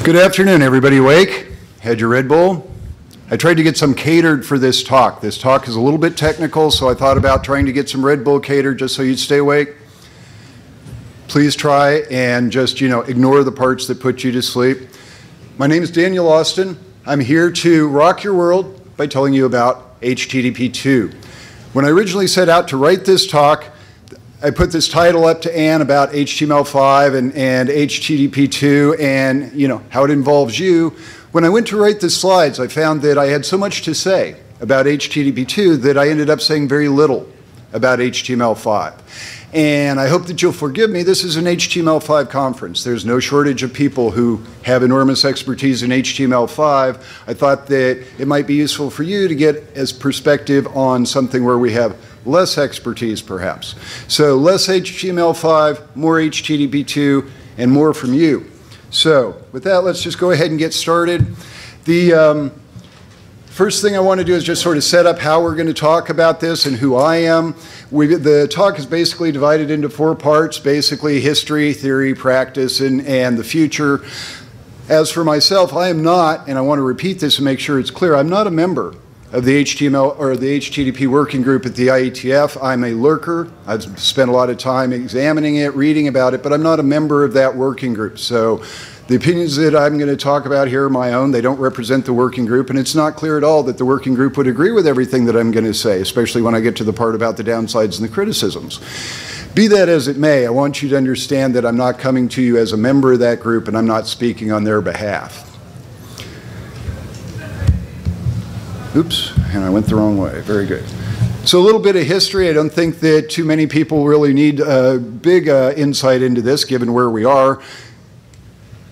Good afternoon, everybody. Awake? Had your Red Bull? I tried to get some catered for this talk. This talk is a little bit technical, so I thought about trying to get some Red Bull catered just so you'd stay awake. Please try and just, ignore the parts that put you to sleep. My name is Daniel Austin. I'm here to rock your world by telling you about HTTP2. When I originally set out to write this talk, I put this title up to Ann about HTML5 and HTTP2 and how it involves you. When I went to write the slides, I found that I had so much to say about HTTP2 that I ended up saying very little about HTML5. And I hope that you'll forgive me. This is an HTML5 conference. There's no shortage of people who have enormous expertise in HTML5. I thought that it might be useful for you to get as perspective on something where we have less expertise, perhaps. So less HTML5, more HTTP2, and more from you. So with that, let's just go ahead and get started. The first thing I want to do is just sort of set up how we're going to talk about this and who I am. The talk is basically divided into 4 parts, basically history, theory, practice, and the future. As for myself, I am not, and I want to repeat this and make sure it's clear, I'm not a member of the HTML or the HTTP working group at the IETF. I'm a lurker. I've spent a lot of time examining it, reading about it, but I'm not a member of that working group. So the opinions that I'm going to talk about here are my own. They don't represent the working group, and it's not clear at all that the working group would agree with everything that I'm going to say, especially when I get to the part about the downsides and the criticisms. Be that as it may, I want you to understand that I'm not coming to you as a member of that group, and I'm not speaking on their behalf. Oops, and I went the wrong way. Very good. So a little bit of history. I don't think that too many people really need a big insight into this, given where we are.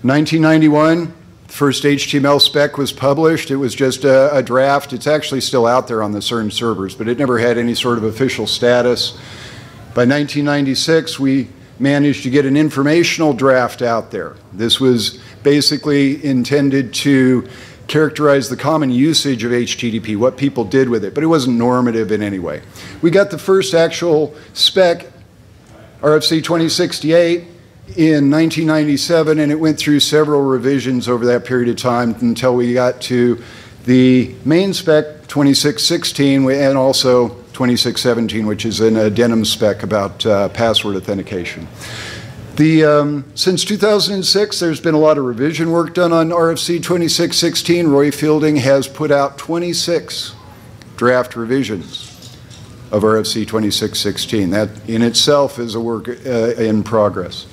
1991, the first HTML spec was published. It was just a draft. It's actually still out there on the CERN servers, but it never had any sort of official status. By 1996, we managed to get an informational draft out there. This was basically intended to characterize the common usage of HTTP, what people did with it, but it wasn't normative in any way. We got the first actual spec, RFC 2068, in 1997, and it went through several revisions over that period of time until we got to the main spec 2616 and also 2617, which is an addendum spec about password authentication. Since 2006, there's been a lot of revision work done on RFC 2616. Roy Fielding has put out 26 draft revisions of RFC 2616. That in itself is a work in progress.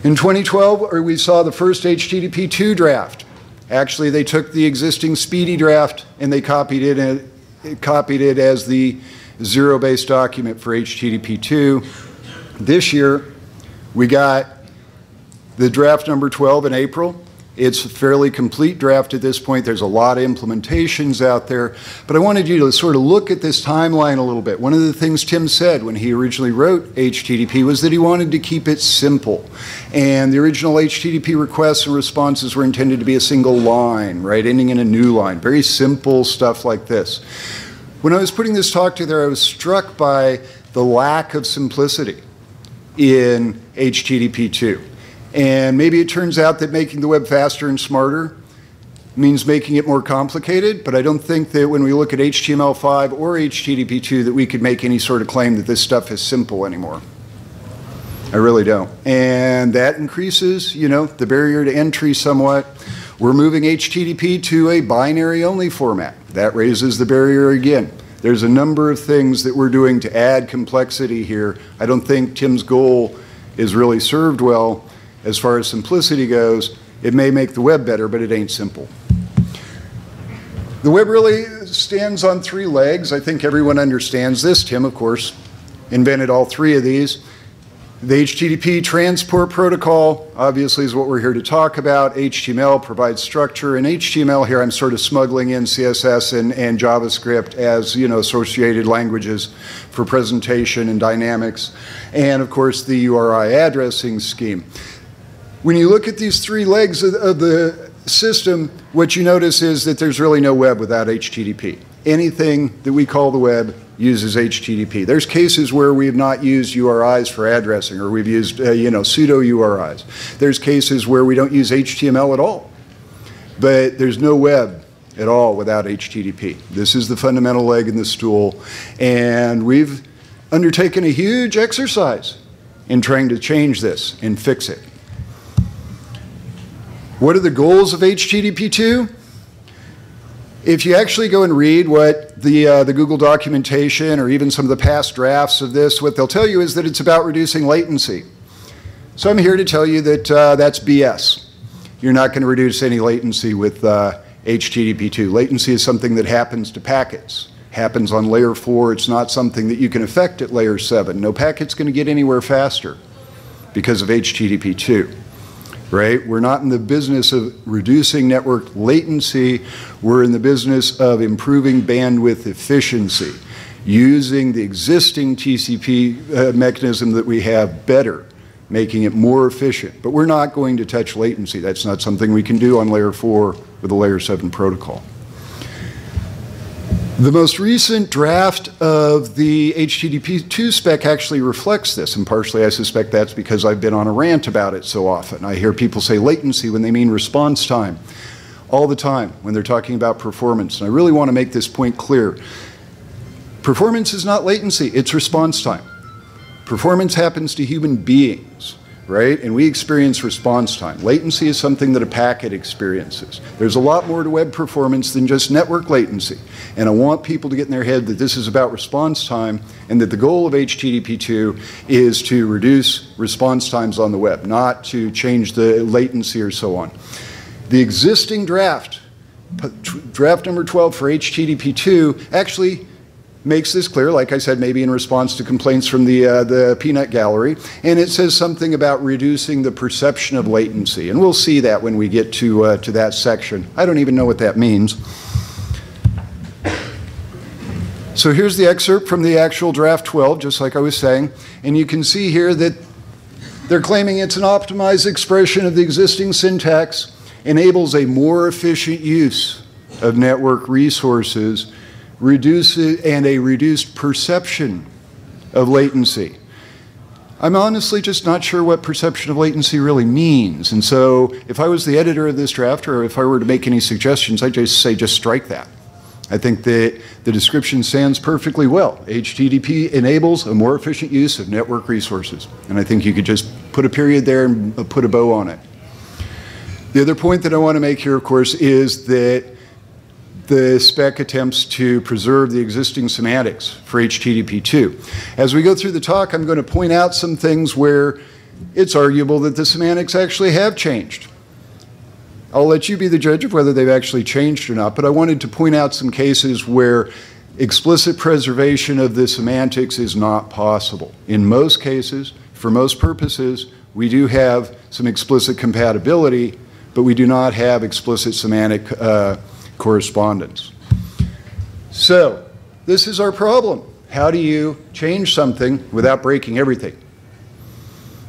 In 2012, we saw the first HTTP2 draft. Actually, they took the existing Speedy draft and they copied it as the zero-based document for HTTP2. This year, we got the draft number 12 in April. It's a fairly complete draft at this point. There's a lot of implementations out there. But I wanted you to sort of look at this timeline a little bit. One of the things Tim said when he originally wrote HTTP was that he wanted to keep it simple. And the original HTTP requests and responses were intended to be a single line, right, ending in a new line. Very simple stuff like this. When I was putting this talk together, I was struck by the lack of simplicity in HTTP2. And maybe it turns out that making the web faster and smarter means making it more complicated, but I don't think that when we look at HTML5 or HTTP2 that we could make any sort of claim that this stuff is simple anymore. I really don't. And that increases, the barrier to entry somewhat. We're moving HTTP to a binary-only format. That raises the barrier again. There's a number of things that we're doing to add complexity here. I don't think Tim's goal is really served well as far as simplicity goes. It may make the web better, but it ain't simple. The web really stands on 3 legs. I think everyone understands this. Tim, of course, invented all 3 of these. The HTTP transport protocol, obviously, is what we're here to talk about. HTML provides structure. And HTML here, I'm sort of smuggling in CSS and JavaScript as, associated languages for presentation and dynamics. And, of course, the URI addressing scheme. When you look at these 3 legs of the system, what you notice is that there's really no web without HTTP. anything that we call the web uses HTTP. There's cases where we have not used URIs for addressing, or we've used pseudo URIs. There's cases where we don't use HTML at all. But there's no web at all without HTTP. This is the fundamental leg in the stool, and we've undertaken a huge exercise in trying to change this and fix it. What are the goals of HTTP2? If you actually go and read what the Google documentation or even some of the past drafts of this, what they'll tell you is that it's about reducing latency. So I'm here to tell you that that's BS. You're not going to reduce any latency with HTTP2. Latency is something that happens to packets. Happens on layer 4. It's not something that you can affect at layer 7. No packet's going to get anywhere faster because of HTTP2. Right? We're not in the business of reducing network latency. We're in the business of improving bandwidth efficiency, using the existing TCP mechanism that we have better, making it more efficient. But we're not going to touch latency. That's not something we can do on layer 4 with a layer 7 protocol. The most recent draft of the HTTP2 spec actually reflects this, and partially I suspect that's because I've been on a rant about it so often. I hear people say latency when they mean response time all the time when they're talking about performance, and I really want to make this point clear. Performance is not latency, it's response time. Performance happens to human beings, right? And we experience response time. Latency is something that a packet experiences. There's a lot more to web performance than just network latency. And I want people to get in their head that this is about response time and that the goal of HTTP2 is to reduce response times on the web, not to change the latency or so on. The existing draft number 12 for HTTP2 actually makes this clear, like I said, maybe in response to complaints from the peanut gallery, and it says something about reducing the perception of latency, and we'll see that when we get to that section. I don't even know what that means. So here's the excerpt from the actual draft 12, just like I was saying, and you can see here that they're claiming it's an optimized expression of the existing syntax, enables a more efficient use of network resources, and a reduced perception of latency. I'm honestly just not sure what perception of latency really means. And so if I was the editor of this draft, or if I were to make any suggestions, I'd just say just strike that. I think that the description stands perfectly well. HTTP enables a more efficient use of network resources. And I think you could just put a period there and put a bow on it. The other point that I want to make here, of course, is that the spec attempts to preserve the existing semantics for HTTP2. As we go through the talk, I'm going to point out some things where it's arguable that the semantics actually have changed. I'll let you be the judge of whether they've actually changed or not, but I wanted to point out some cases where explicit preservation of the semantics is not possible. In most cases, for most purposes, we do have some explicit compatibility, but we do not have explicit semantic correspondence. So this is our problem. How do you change something without breaking everything?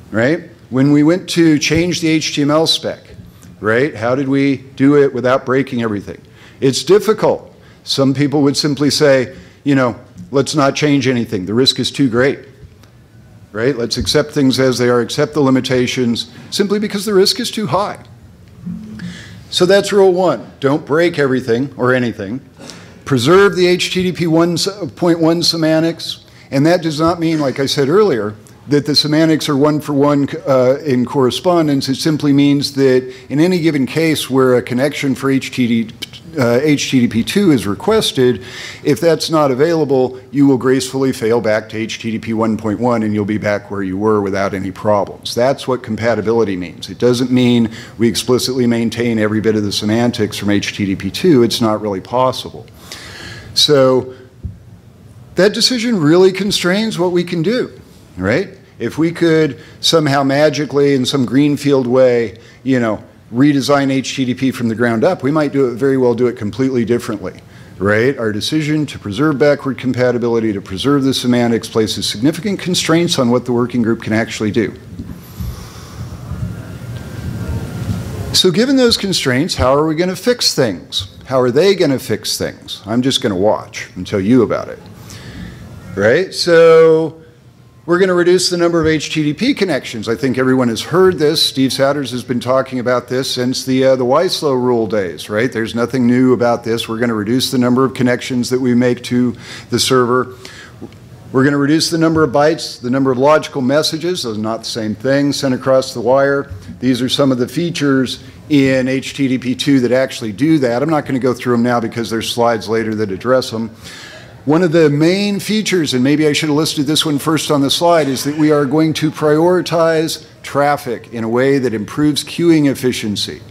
Right? When we went to change the HTML spec, right? How did we do it without breaking everything? It's difficult. Some people would simply say, you know, let's not change anything. The risk is too great. Right? Let's accept things as they are, accept the limitations, simply because the risk is too high. So that's rule 1. Don't break everything or anything. Preserve the HTTP 1.1 semantics. And that does not mean, like I said earlier, that the semantics are one for one in correspondence. It simply means that in any given case where a connection for HTTP2 is requested, if that's not available, you will gracefully fail back to HTTP 1.1 and you'll be back where you were without any problems. That's what compatibility means. It doesn't mean we explicitly maintain every bit of the semantics from HTTP2. It's not really possible. So that decision really constrains what we can do, right? If we could somehow magically in some greenfield way, you know, redesign HTTP from the ground up, we might very well do it completely differently, right? Our decision to preserve backward compatibility, to preserve the semantics, places significant constraints on what the working group can actually do. So given those constraints, how are we going to fix things? How are they going to fix things? I'm just going to watch and tell you about it. Right? So we're going to reduce the number of HTTP connections. I think everyone has heard this. Steve Souders has been talking about this since the Wieslow rule days, right? There's nothing new about this. We're going to reduce the number of connections that we make to the server. We're going to reduce the number of bytes, the number of logical messages. Those are not the same thing, sent across the wire. These are some of the features in HTTP2 that actually do that. I'm not going to go through them now because there's slides later that address them. One of the main features, and maybe I should have listed this one first on the slide, is that we are going to prioritize traffic in a way that improves queuing efficiency.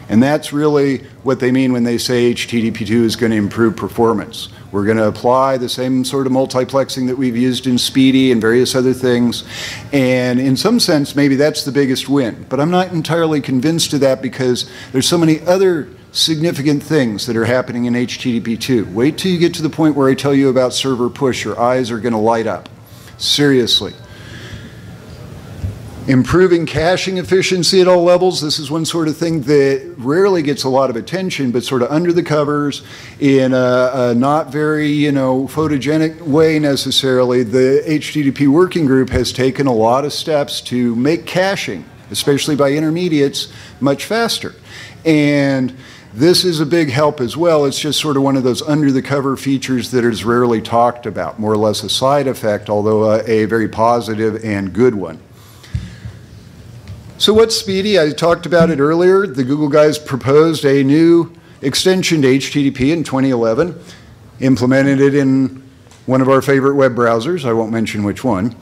And that's really what they mean when they say HTTP2 is going to improve performance. We're going to apply the same sort of multiplexing that we've used in Speedy and various other things. And in some sense, maybe that's the biggest win. But I'm not entirely convinced of that because there's so many other significant things that are happening in HTTP2. Wait till you get to the point where I tell you about server push. Your eyes are going to light up. Seriously. Improving caching efficiency at all levels. This is one sort of thing that rarely gets a lot of attention, but sort of under the covers in a not very, photogenic way necessarily. The HTTP working group has taken a lot of steps to make caching, especially by intermediates, much faster. And this is a big help as well. It's just sort of one of those under-the-cover features that is rarely talked about, more or less a side effect, although a very positive and good one. So what's Speedy? I talked about it earlier. The Google guys proposed a new extension to HTTP in 2011, implemented it in one of our favorite web browsers. I won't mention which one.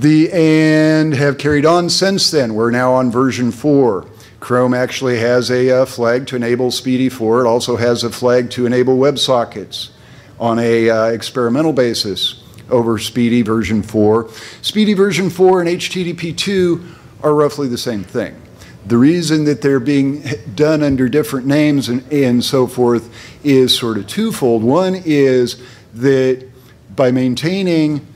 And have carried on since then. We're now on version 4. Chrome actually has a flag to enable Speedy 4. It also has a flag to enable WebSockets on a experimental basis over Speedy version 4. Speedy version 4 and HTTP2 are roughly the same thing. The reason that they're being done under different names and so forth is sort of twofold. One is that by maintaining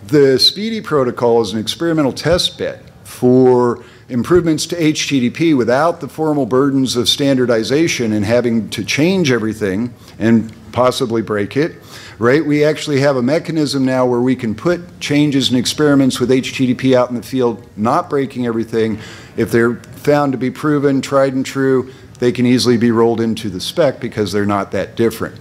the Speedy protocol as an experimental test bed for improvements to HTTP without the formal burdens of standardization and having to change everything and possibly break it, right? We actually have a mechanism now where we can put changes and experiments with HTTP out in the field, not breaking everything. If they're found to be proven, tried and true, they can easily be rolled into the spec because they're not that different.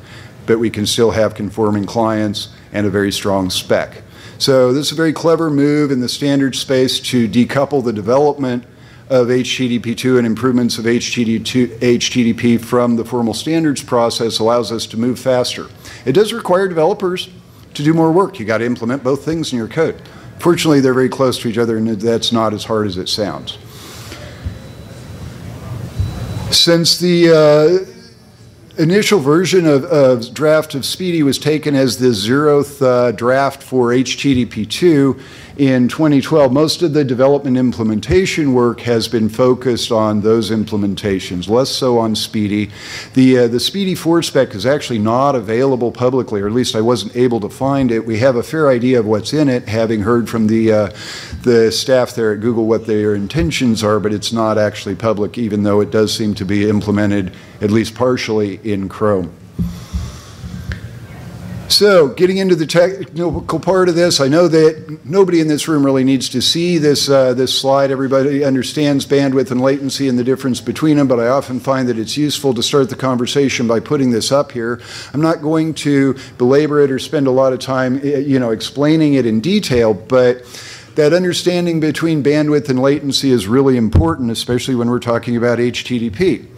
But we can still have conforming clients and a very strong spec. So this is a very clever move in the standard space to decouple the development of HTTP2 and improvements of HTTP from the formal standards process. Allows us to move faster. It does require developers to do more work. You got to implement both things in your code. Fortunately, they're very close to each other, and that's not as hard as it sounds. Since the initial version of draft of Speedy was taken as the 0th draft for HTTP2 in 2012. Most of the development implementation work has been focused on those implementations, less so on Speedy. The Speedy 4 spec is actually not available publicly, or at least I wasn't able to find it. We have a fair idea of what's in it, having heard from the staff there at Google what their intentions are, but it's not actually public, even though it does seem to be implemented at least partially in Chrome. So, getting into the technical part of this, I know that nobody in this room really needs to see this, this slide. Everybody understands bandwidth and latency and the difference between them, but I often find that it's useful to start the conversation by putting this up here. I'm not going to belabor it or spend a lot of time, explaining it in detail, but that understanding between bandwidth and latency is really important, especially when we're talking about HTTP.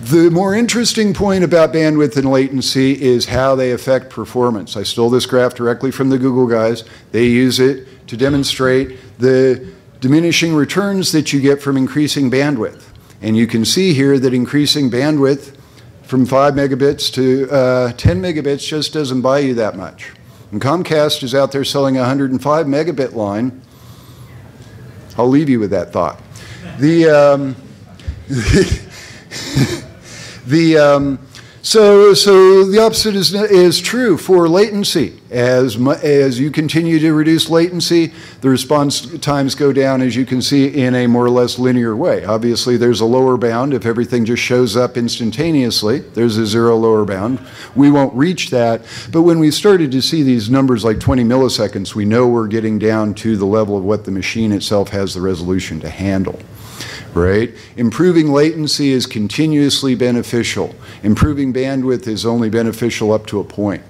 The more interesting point about bandwidth and latency is how they affect performance. I stole this graph directly from the Google guys. They use it to demonstrate the diminishing returns that you get from increasing bandwidth. And you can see here that increasing bandwidth from 5 megabits to 10 megabits just doesn't buy you that much. And Comcast is out there selling a 105 megabit line. I'll leave you with that thought. So the opposite is true for latency. As you continue to reduce latency, the response times go down, as you can see, in a more or less linear way. Obviously, there's a lower bound. If everything just shows up instantaneously, there's a zero lower bound. We won't reach that. But when we started to see these numbers like 20 milliseconds, we know we're getting down to the level of what the machine itself has the resolution to handle. Right? Improving latency is continuously beneficial. Improving bandwidth is only beneficial up to a point.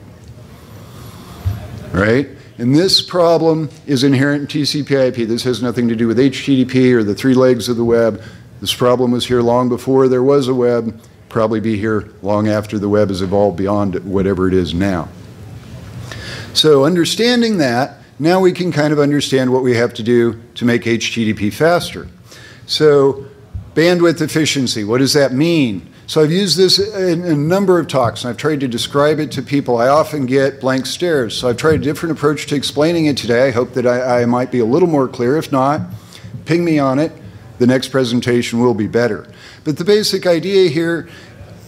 Right? And this problem is inherent in TCP/IP. This has nothing to do with HTTP or the three legs of the web. This problem was here long before there was a web, probably be here long after the web has evolved beyond whatever it is now. So understanding that, now we can kind of understand what we have to do to make HTTP faster. So bandwidth efficiency, what does that mean? So I've used this in a number of talks, and I've tried to describe it to people. I often get blank stares, so I've tried a different approach to explaining it today. I hope that I might be a little more clear. If not, ping me on it. The next presentation will be better. But the basic idea here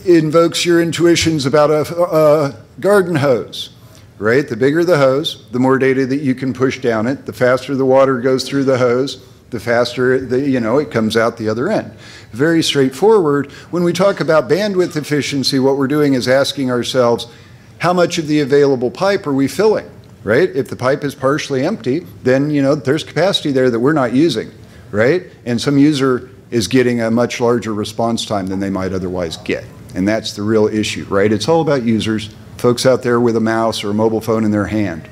invokes your intuitions about a garden hose. Right? The bigger the hose, the more data that you can push down it, the faster the water goes through the hose, the faster it comes out the other end. Very straightforward. When we talk about bandwidth efficiency, what we're doing is asking ourselves, how much of the available pipe are we filling? Right? If the pipe is partially empty, then there's capacity there that we're not using, right? And some user is getting a much larger response time than they might otherwise get. And that's the real issue, right? It's all about users, folks out there with a mouse or a mobile phone in their hand,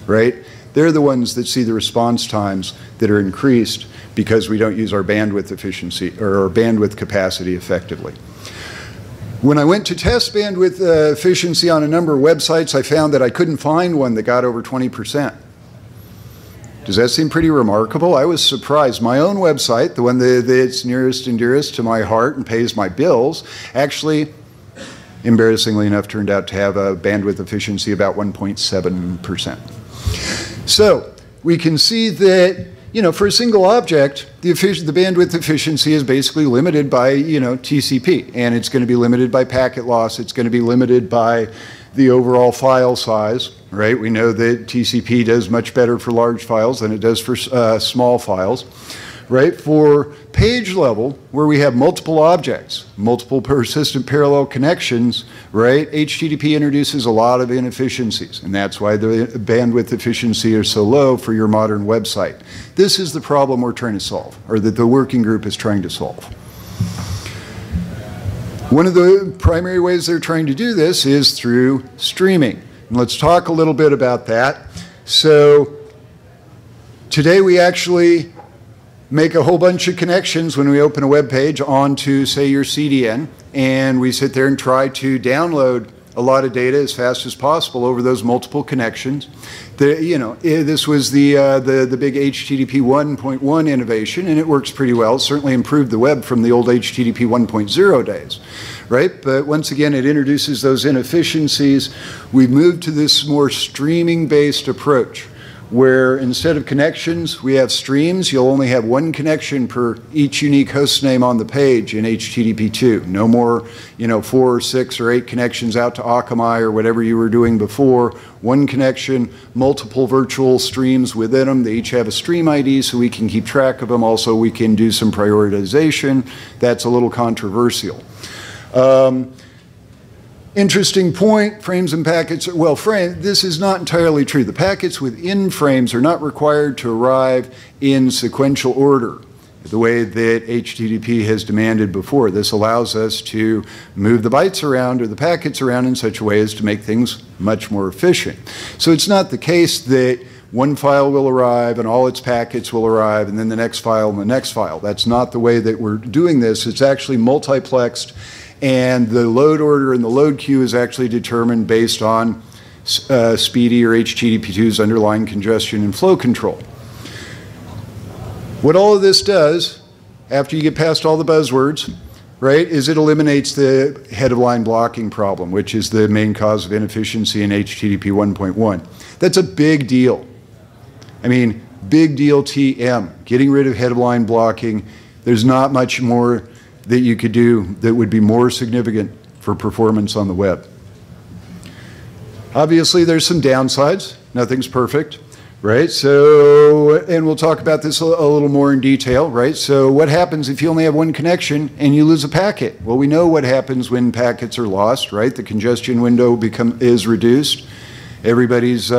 right? They're the ones that see the response times that are increased because we don't use our bandwidth efficiency or our bandwidth capacity effectively. When I went to test bandwidth efficiency on a number of websites, I found that I couldn't find one that got over 20%. Does that seem pretty remarkable? I was surprised. My own website, the one that's nearest and dearest to my heart and pays my bills, actually, embarrassingly enough, turned out to have a bandwidth efficiency about 1.7%. So we can see that, for a single object, the bandwidth efficiency is basically limited by, TCP, and it's going to be limited by packet loss. It's going to be limited by the overall file size, right? We know that TCP does much better for large files than it does for small files, right? For page level, where we have multiple objects, multiple persistent parallel connections, right? HTTP introduces a lot of inefficiencies, and that's why the bandwidth efficiency is so low for your modern website. This is the problem we're trying to solve, or that the working group is trying to solve. One of the primary ways they're trying to do this is through streaming. And let's talk a little bit about that. So today we actually make a whole bunch of connections when we open a web page onto, say, your CDN, and we sit there and try to download a lot of data as fast as possible over those multiple connections. This was the big HTTP 1.1 innovation, and it works pretty well. It certainly improved the web from the old HTTP 1.0 days, right? But once again, it introduces those inefficiencies. We've moved to this more streaming-based approach, where instead of connections, we have streams. You'll only have one connection per each unique host name on the page in HTTP2. No more, 4 or 6 or 8 connections out to Akamai or whatever you were doing before. One connection, multiple virtual streams within them. They each have a stream ID, so we can keep track of them. Also, we can do some prioritization. That's a little controversial. Interesting point, frames and packets. Well, this is not entirely true. The packets within frames are not required to arrive in sequential order, the way that HTTP has demanded before. This allows us to move the bytes around or the packets around in such a way as to make things much more efficient. So it's not the case that one file will arrive and all its packets will arrive and then the next file and the next file. That's not the way that we're doing this. It's actually multiplexed, and the load order and the load queue is actually determined based on Speedy or HTTP2's underlying congestion and flow control. What all of this does, after you get past all the buzzwords, right, is it eliminates the head-of-line blocking problem, which is the main cause of inefficiency in HTTP 1.1. That's a big deal. I mean, big deal TM, getting rid of head-of-line blocking. There's not much more that you could do that would be more significant for performance on the web. Obviously, there's some downsides. Nothing's perfect, right? So, and we'll talk about this a little more in detail, right? So what happens if you only have one connection and you lose a packet? Well, we know what happens when packets are lost, right? The congestion window is reduced. Everybody's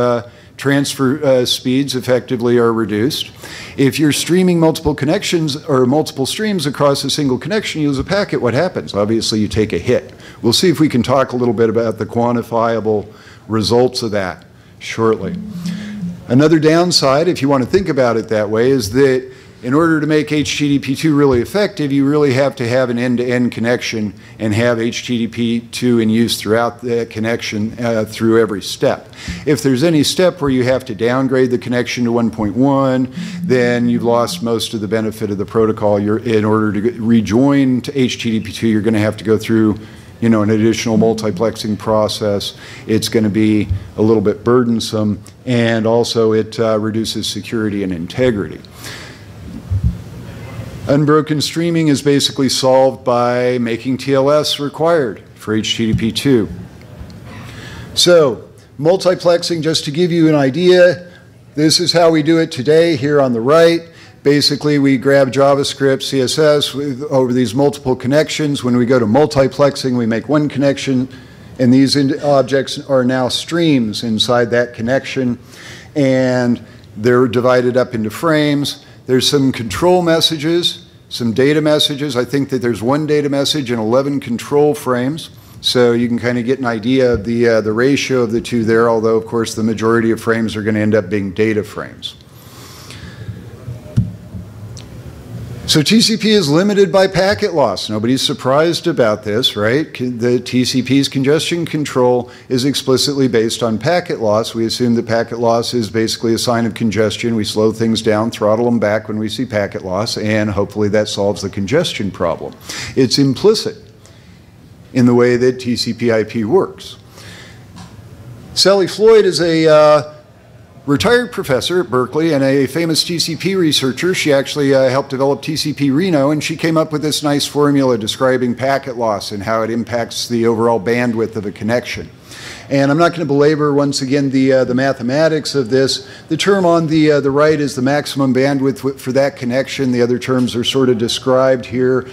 transfer speeds effectively are reduced. If you're streaming multiple connections or multiple streams across a single connection, you lose a packet, what happens? Obviously, you take a hit. We'll see if we can talk a little bit about the quantifiable results of that shortly. Another downside, if you want to think about it that way, is that in order to make HTTP2 really effective, you really have to have an end-to-end connection and have HTTP2 in use throughout the connection through every step. If there's any step where you have to downgrade the connection to 1.1, then you've lost most of the benefit of the protocol. In order to rejoin to HTTP2, you're going to have to go through an additional multiplexing process. It's going to be a little bit burdensome, and also it reduces security and integrity. Unbroken streaming is basically solved by making TLS required for HTTP2. So, multiplexing, just to give you an idea, this is how we do it today here on the right. Basically, we grab JavaScript, CSS over these multiple connections. When we go to multiplexing, we make one connection, and these objects are now streams inside that connection, and they're divided up into frames. There's some control messages, some data messages. I think that there's one data message and 11 control frames. So you can kind of get an idea of the ratio of the two there, although, of course, the majority of frames are going to end up being data frames. So TCP is limited by packet loss. Nobody's surprised about this, right? The TCP's congestion control is explicitly based on packet loss. We assume that packet loss is basically a sign of congestion. We slow things down, throttle them back when we see packet loss, and hopefully that solves the congestion problem. It's implicit in the way that TCP/IP works. Sally Floyd is a retired professor at Berkeley and a famous TCP researcher. She actually helped develop TCP Reno, and she came up with this nice formula describing packet loss and how it impacts the overall bandwidth of a connection. And I'm not going to belabor once again the mathematics of this. The term on the right is the maximum bandwidth for that connection. The other terms are sort of described here.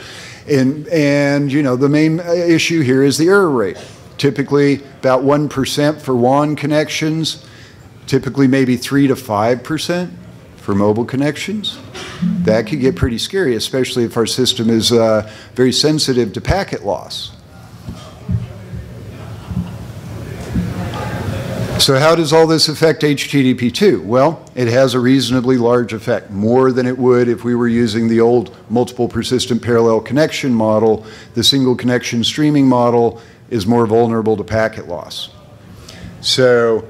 And the main issue here is the error rate. Typically about 1% for WAN connections. Typically maybe 3 to 5% for mobile connections. That could get pretty scary, especially if our system is very sensitive to packet loss. So how does all this affect HTTP2? Well, it has a reasonably large effect, more than it would if we were using the old multiple persistent parallel connection model. The single connection streaming model is more vulnerable to packet loss. So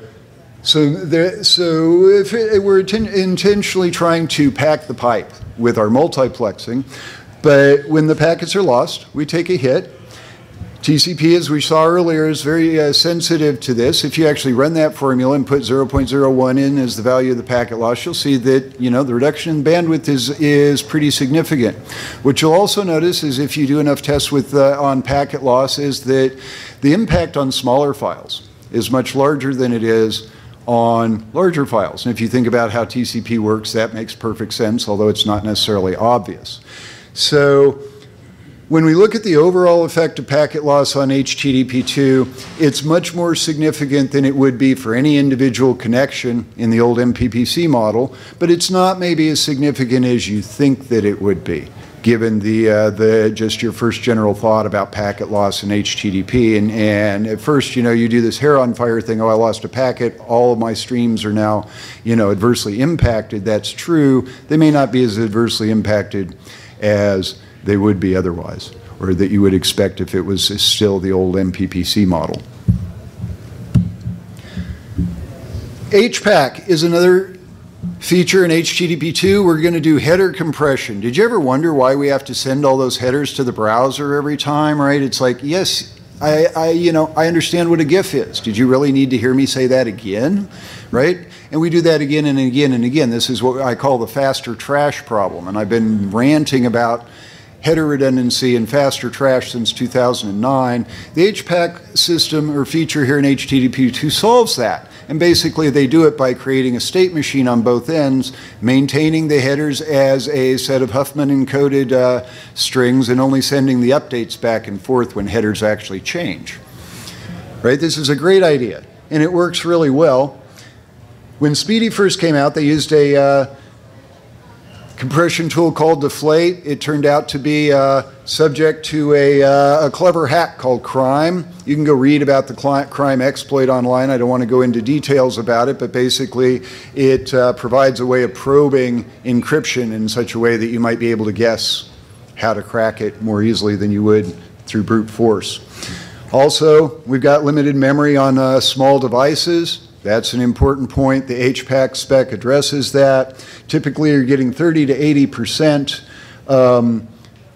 if we're intentionally trying to pack the pipe with our multiplexing, but when the packets are lost, we take a hit. TCP, as we saw earlier, is very sensitive to this. If you actually run that formula and put 0.01 in as the value of the packet loss, you'll see that the reduction in bandwidth is pretty significant. What you'll also notice is if you do enough tests on packet loss is that the impact on smaller files is much larger than it is on larger files. And if you think about how TCP works, that makes perfect sense, although it's not necessarily obvious. So when we look at the overall effect of packet loss on HTTP2, it's much more significant than it would be for any individual connection in the old MPPC model, but it's not maybe as significant as you think that it would be, given just your first general thought about packet loss in HTTP. And at first, you do this hair on fire thing, oh, I lost a packet, all of my streams are now, adversely impacted. That's true. They may not be as adversely impacted as they would be otherwise, or that you would expect if it was still the old MPPC model. HPack is another feature in HTTP2. We're going to do header compression. Did you ever wonder why we have to send all those headers to the browser every time, right? It's like, yes, I understand what a GIF is. Did you really need to hear me say that again, right? And we do that again and again and again. This is what I call the faster trash problem, and I've been ranting about header redundancy and faster trash since 2009. The HPack system or feature here in HTTP2 solves that. And basically they do it by creating a state machine on both ends, maintaining the headers as a set of Huffman encoded strings, and only sending the updates back and forth when headers actually change. Right? This is a great idea, and it works really well. When Speedy first came out, they used a compression tool called Deflate. It turned out to be subject to a clever hack called Crime. You can go read about the Crime exploit online. I don't want to go into details about it, but basically it provides a way of probing encryption in such a way that you might be able to guess how to crack it more easily than you would through brute force. Also, we've got limited memory on small devices. That's an important point. The HPack spec addresses that. Typically, you're getting 30 to 80%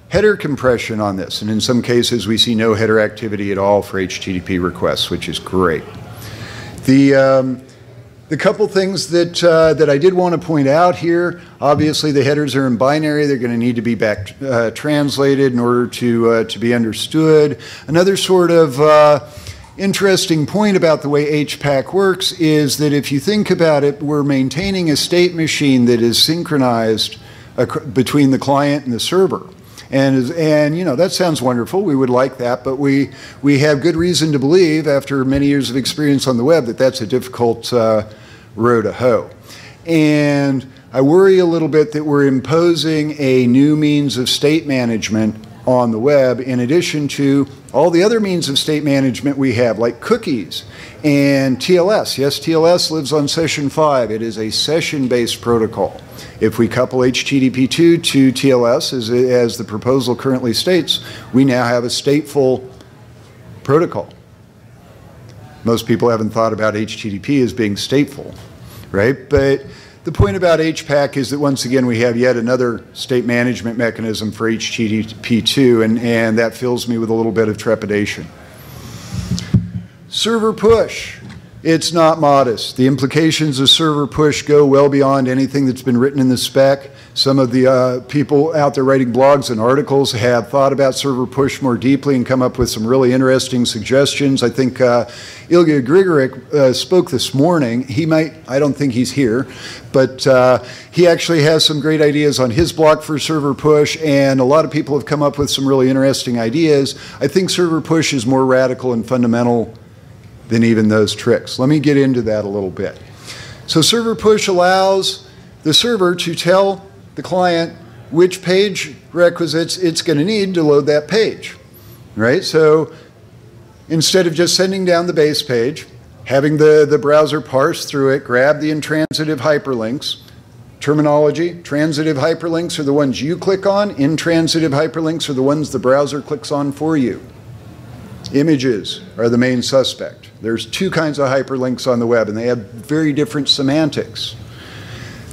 header compression on this. And in some cases, we see no header activity at all for HTTP requests, which is great. The couple things that I did want to point out here, obviously the headers are in binary. They're going to need to be back translated in order to be understood. Another sort of interesting point about the way HPack works is that if you think about it, we're maintaining a state machine that is synchronized between the client and the server. And you know, that sounds wonderful. We would like that, but we have good reason to believe, after many years of experience on the web, that that's a difficult row to hoe. And I worry a little bit that we're imposing a new means of state management on the web, in addition to all the other means of state management we have, like cookies and TLS. Yes, TLS lives on session 5. It is a session-based protocol. If we couple HTTP2 to TLS, as the proposal currently states, we now have a stateful protocol. Most people haven't thought about HTTP as being stateful, right? But the point about HPack is that once again we have yet another state management mechanism for HTTP2, and that fills me with a little bit of trepidation. Server push. It's not modest. The implications of server push go well beyond anything that's been written in the spec. Some of the people out there writing blogs and articles have thought about server push more deeply and come up with some really interesting suggestions. I think Ilya Grigorik spoke this morning. I don't think he's here, but he actually has some great ideas on his blog for server push, and a lot of people have come up with some really interesting ideas. I think server push is more radical and fundamental than even those tricks. Let me get into that a little bit. So server push allows the server to tell the client which page requisites it's going to need to load that page, right? So instead of just sending down the base page, having the browser parse through it, grab the intransitive hyperlinks. Terminology: transitive hyperlinks are the ones you click on. Intransitive hyperlinks are the ones the browser clicks on for you. Images are the main suspect. There's two kinds of hyperlinks on the web, and they have very different semantics.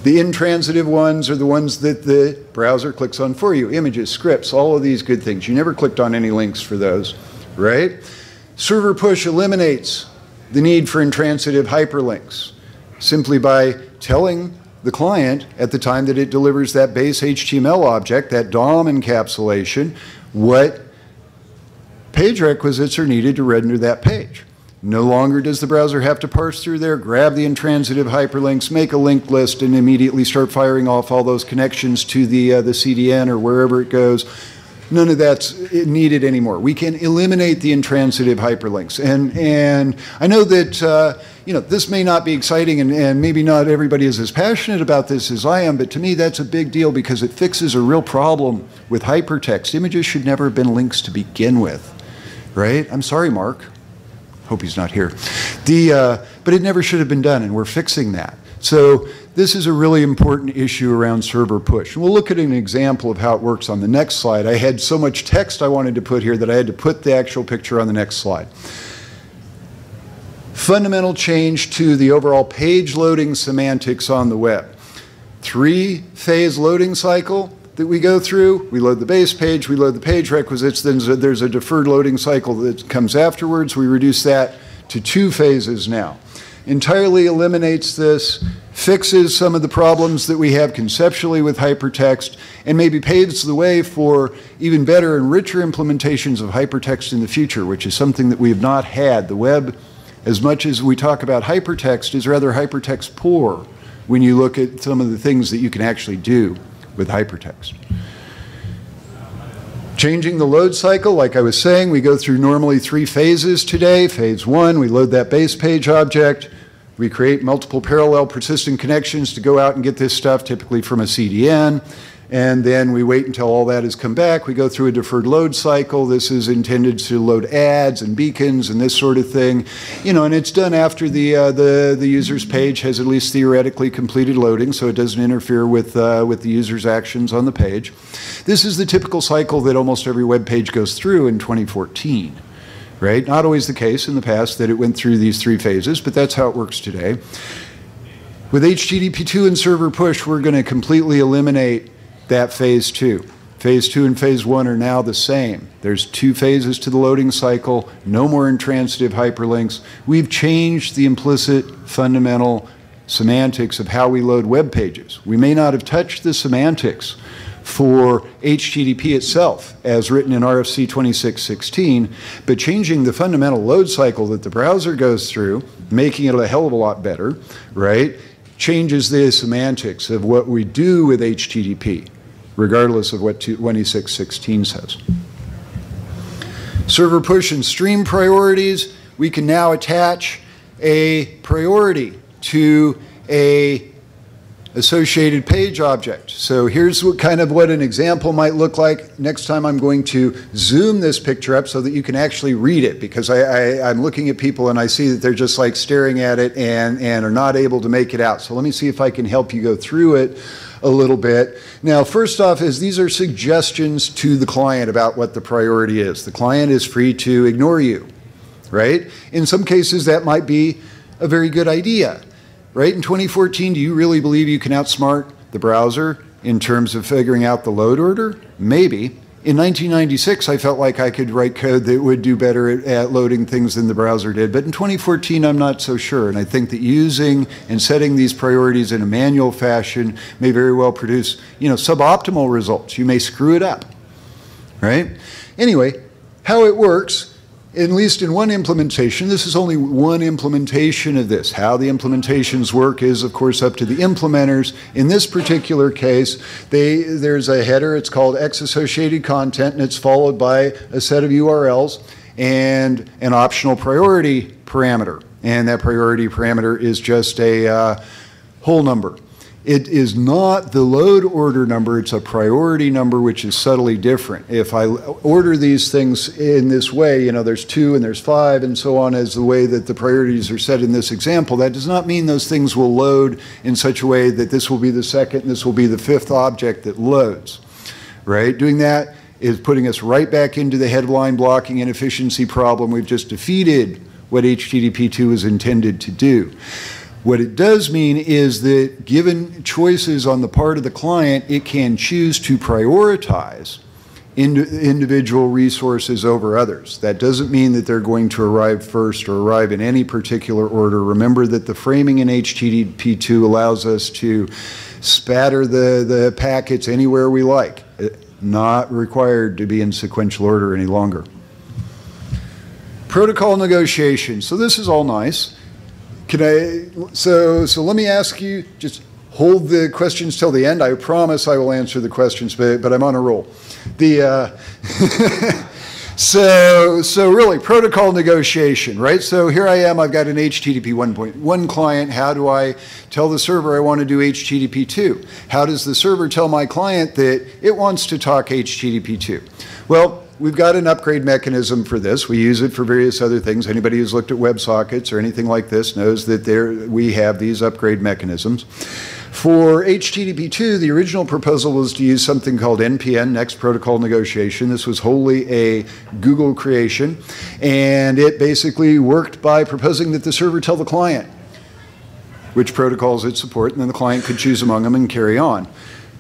The intransitive ones are the ones that the browser clicks on for you. Images, scripts, all of these good things. You never clicked on any links for those, right? Server push eliminates the need for intransitive hyperlinks simply by telling the client at the time that it delivers that base HTML object, that DOM encapsulation, what page requisites are needed to render that page. No longer does the browser have to parse through there, grab the intransitive hyperlinks, make a linked list, and immediately start firing off all those connections to the CDN or wherever it goes. None of that's needed anymore. We can eliminate the intransitive hyperlinks. And I know that you know, this may not be exciting, and maybe not everybody is as passionate about this as I am, but to me that's a big deal because it fixes a real problem with hypertext. Images should never have been links to begin with, right? I'm sorry, Mark. Hope he's not here. But it never should have been done, and we're fixing that. So this is a really important issue around server push. And we'll look at an example of how it works on the next slide. I had so much text I wanted to put here that I had to put the actual picture on the next slide. Fundamental change to the overall page loading semantics on the web. 3-phase loading cycle that we go through. We load the base page, we load the page requisites, then there's a deferred loading cycle that comes afterwards. We reduce that to 2 phases now. Entirely eliminates this fixes some of the problems that we have conceptually with hypertext, and maybe paves the way for even better and richer implementations of hypertext in the future, which is something that we have not had. The web, as much as we talk about hypertext, is rather hypertext poor when you look at some of the things that you can actually do with hypertext. Changing the load cycle, like I was saying, we go through normally 3 phases today. Phase 1, we load that base page object. We create multiple parallel persistent connections to go out and get this stuff, typically from a CDN. And then we wait until all that has come back. We go through a deferred load cycle. This is intended to load ads and beacons and this sort of thing. You know, and it's done after the user's page has at least theoretically completed loading, so it doesn't interfere with the user's actions on the page. This is the typical cycle that almost every web page goes through in 2014. Right? Not always the case in the past that it went through these 3 phases, but that's how it works today. With HTTP2 and server push, we're going to completely eliminate that phase 2. Phase 2 and phase 1 are now the same. There's 2 phases to the loading cycle, no more intransitive hyperlinks. We've changed the implicit fundamental semantics of how we load web pages. We may not have touched the semantics for HTTP itself, as written in RFC 2616, but changing the fundamental load cycle that the browser goes through, making it a hell of a lot better, right, changes the semantics of what we do with HTTP, regardless of what 2616 says. Server push and stream priorities, we can now attach a priority to a associated page object. So here's what an example might look like. Next time I'm going to zoom this picture up so that you can actually read it, because I'm looking at people and I see that they're just like staring at it and are not able to make it out. So let me see if I can help you go through it a little bit. Now, first off, these are suggestions to the client about what the priority is. The client is free to ignore you, right? In some cases, that might be a very good idea. Right? In 2014, do you really believe you can outsmart the browser in terms of figuring out the load order? Maybe. In 1996, I felt like I could write code that would do better at loading things than the browser did. But in 2014, I'm not so sure. And I think that using and setting these priorities in a manual fashion may very well produce, suboptimal results. You may screw it up. Right? Anyway, how it works, at least in one implementation, this is only one implementation of this. How the implementations work is, of course, up to the implementers. In this particular case, there's a header. It's called X-associated content, and it's followed by a set of URLs and an optional priority parameter. And that priority parameter is just a whole number. It is not the load order number, it's a priority number, which is subtly different. If I order these things in this way, there's 2 and there's 5 and so on as the way that the priorities are set in this example, that does not mean those things will load in such a way that this will be the 2nd and this will be the 5th object that loads, right? Doing that is putting us right back into the headline blocking inefficiency problem. We've just defeated what HTTP2 is intended to do. What it does mean is that given choices on the part of the client, it can choose to prioritize individual resources over others. That doesn't mean that they're going to arrive first or arrive in any particular order. Remember that the framing in HTTP2 allows us to spatter the packets anywhere we like, not required to be in sequential order any longer. Protocol negotiation. So this is all nice. So let me ask you, just hold the questions till the end. I promise I will answer the questions, but I'm on a roll. So really, protocol negotiation, right? So here I am, I've got an HTTP 1.1 client. How do I tell the server I want to do HTTP 2? How does the server tell my client that it wants to talk HTTP 2? Well, we've got an upgrade mechanism for this. We use it for various other things. Anybody who's looked at WebSockets or anything like this knows that we have these upgrade mechanisms. For HTTP2, the original proposal was to use something called NPN, Next Protocol Negotiation. This was wholly a Google creation, and it basically worked by proposing that the server tell the client which protocols it support, and then the client could choose among them and carry on.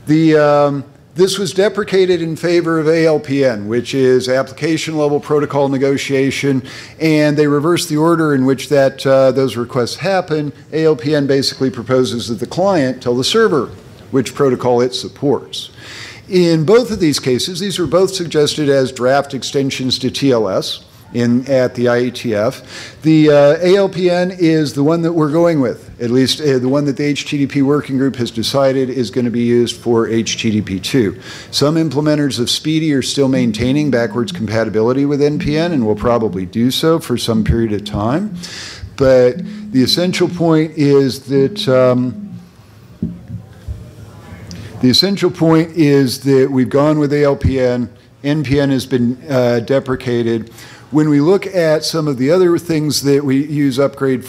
The This was deprecated in favor of ALPN, which is Application Level Protocol Negotiation, and they reversed the order in which those requests happen. ALPN basically proposes that the client tell the server which protocol it supports. In both of these cases, these were both suggested as draft extensions to TLS at the IETF. The ALPN is the one that we're going with, at least the one that the HTTP working group has decided is going to be used for HTTP2. Some implementers of Speedy are still maintaining backwards compatibility with NPN and will probably do so for some period of time. But the essential point is that we've gone with ALPN. NPN has been deprecated. When we look at some of the other things that we use upgrades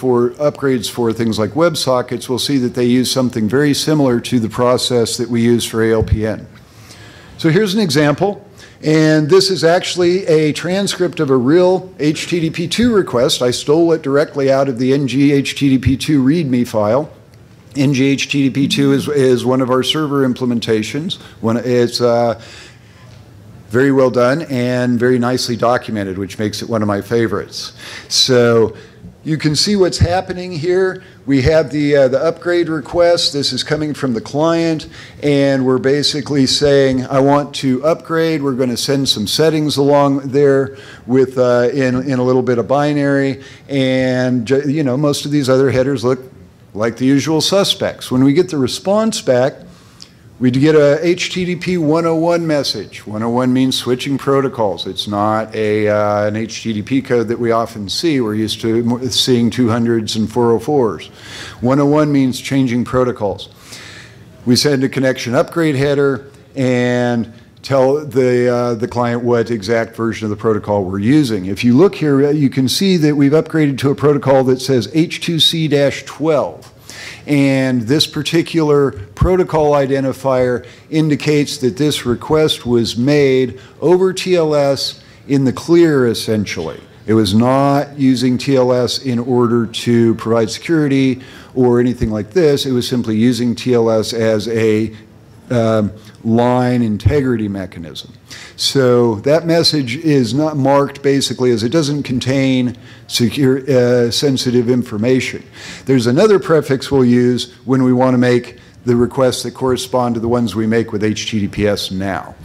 for, things like WebSockets, we'll see that they use something very similar to the process that we use for ALPN. So here's an example, and this is actually a transcript of a real HTTP2 request. I stole it directly out of the ng-HTTP2 README file. ng-HTTP2 is one of our server implementations. It's very well done and very nicely documented, which makes it one of my favorites. So you can see what's happening here. We have the upgrade request. This is coming from the client, and we're basically saying, I want to upgrade. We're going to send some settings along there with in a little bit of binary, and you know, most of these other headers look like the usual suspects. When we get the response back, we get a HTTP 101 message. 101 means switching protocols. It's not an HTTP code that we often see. We're used to seeing 200s and 404s. 101 means changing protocols. We send a connection upgrade header and tell the client what exact version of the protocol we're using. If you look here, you can see that we've upgraded to a protocol that says H2C-12. And this particular protocol identifier indicates that this request was made over TLS in the clear, essentially. It was not using TLS in order to provide security or anything like this. It was simply using TLS as a line integrity mechanism. So that message is not marked basically as it doesn't contain secure, sensitive information. There's another prefix we'll use when we want to make the requests that correspond to the ones we make with HTTPS now.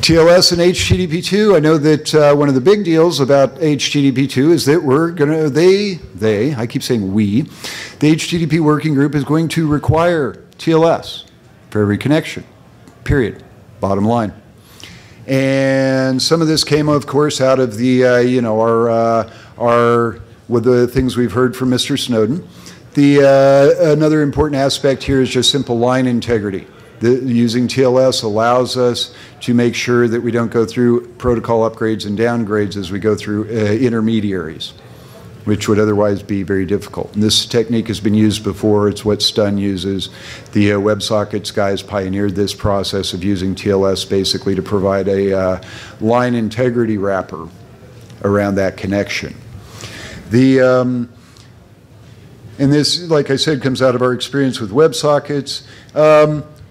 TLS and HTTP2, I know that one of the big deals about HTTP2 is that we're going to, I keep saying we, the HTTP working group is going to require TLS for every connection, period, bottom line. And some of this came, of course, out of the, you know, with the things we've heard from Mr. Snowden. Another important aspect here is just simple line integrity. Using TLS allows us to make sure that we don't go through protocol upgrades and downgrades as we go through intermediaries, which would otherwise be very difficult. And this technique has been used before. It's what Stun uses. The WebSockets guys pioneered this process of using TLS basically to provide a line integrity wrapper around that connection. And this, like I said, comes out of our experience with WebSockets.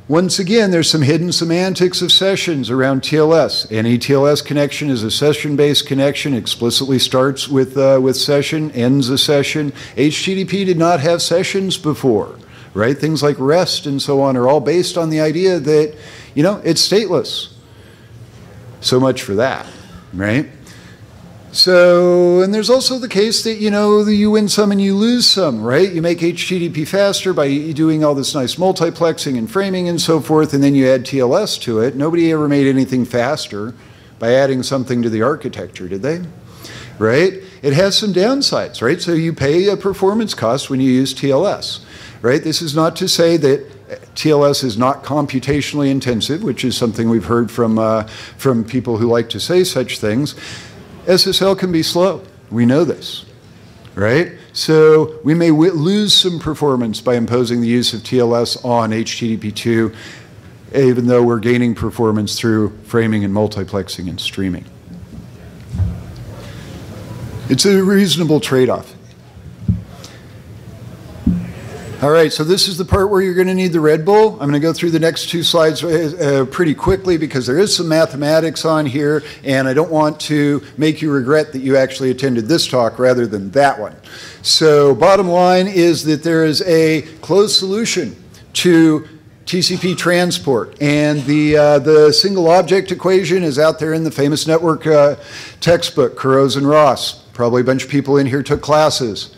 Once again, there's some hidden semantics of sessions around TLS. Any TLS connection is a session-based connection, explicitly starts with session, ends a session. HTTP did not have sessions before, right? Things like REST and so on are all based on the idea that, you know, it's stateless. So much for that, right? So, and there's also the case that, you know, you win some and you lose some, right? You make HTTP faster by doing all this nice multiplexing and framing and so forth, and then you add TLS to it. Nobody ever made anything faster by adding something to the architecture, did they? Right? It has some downsides, right? So you pay a performance cost when you use TLS, right? This is not to say that TLS is not computationally intensive, which is something we've heard from people who like to say such things. SSL can be slow. We know this, right? So we may lose some performance by imposing the use of TLS on HTTP2, even though we're gaining performance through framing and multiplexing and streaming. It's a reasonable trade-off. All right, so this is the part where you're going to need the Red Bull. I'm going to go through the next two slides pretty quickly because there is some mathematics on here, and I don't want to make you regret that you actually attended this talk rather than that one. So bottom line is that there is a closed solution to TCP transport, and the single object equation is out there in the famous network textbook, Kurose and Ross. Probably a bunch of people in here took classes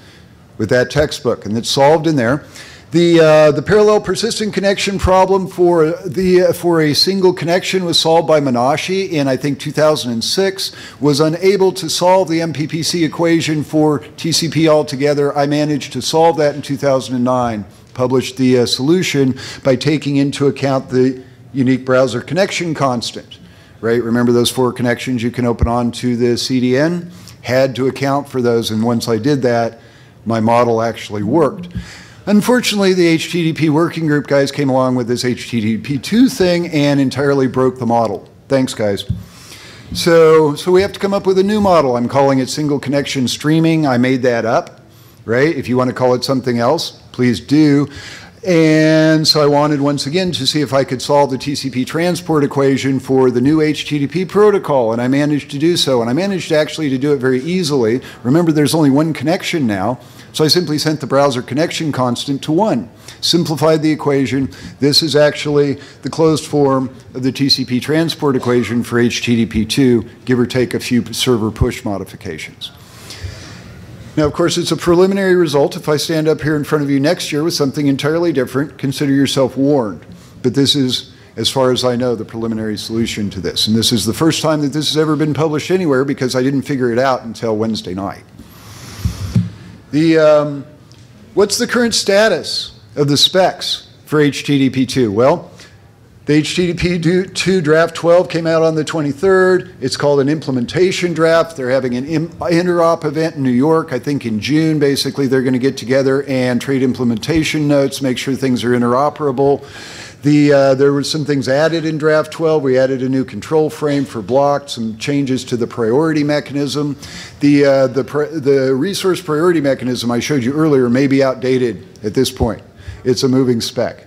with that textbook, and it's solved in there. The parallel persistent connection problem for a single connection was solved by Menashe in, I think, 2006. Was unable to solve the MPPC equation for TCP altogether. I managed to solve that in 2009. Published the solution by taking into account the unique browser connection constant. Right? Remember those 4 connections you can open on to the CDN? Had to account for those, and once I did that, my model actually worked. Unfortunately, the HTTP working group guys came along with this HTTP2 thing and entirely broke the model. Thanks, guys. So we have to come up with a new model. I'm calling it single connection streaming. I made that up, right? If you want to call it something else, please do. And so I wanted, once again, to see if I could solve the TCP transport equation for the new HTTP protocol, and I managed to do so. And I managed actually to do it very easily. Remember, there's only one connection now, so I simply sent the browser connection constant to 1. Simplified the equation. This is actually the closed form of the TCP transport equation for HTTP2, give or take a few server push modifications. Now, of course, it's a preliminary result. If I stand up here in front of you next year with something entirely different, consider yourself warned. But this is, as far as I know, the preliminary solution to this. And this is the first time that this has ever been published anywhere because I didn't figure it out until Wednesday night. What's the current status of the specs for HTTP2? Well, the HTTP2 Draft 12 came out on the 23rd. It's called an implementation draft. They're having an interop event in New York, I think in June. Basically, they're going to get together and trade implementation notes, make sure things are interoperable. There were some things added in Draft 12. We added a new control frame for block, some changes to the priority mechanism. The resource priority mechanism I showed you earlier may be outdated at this point. It's a moving spec.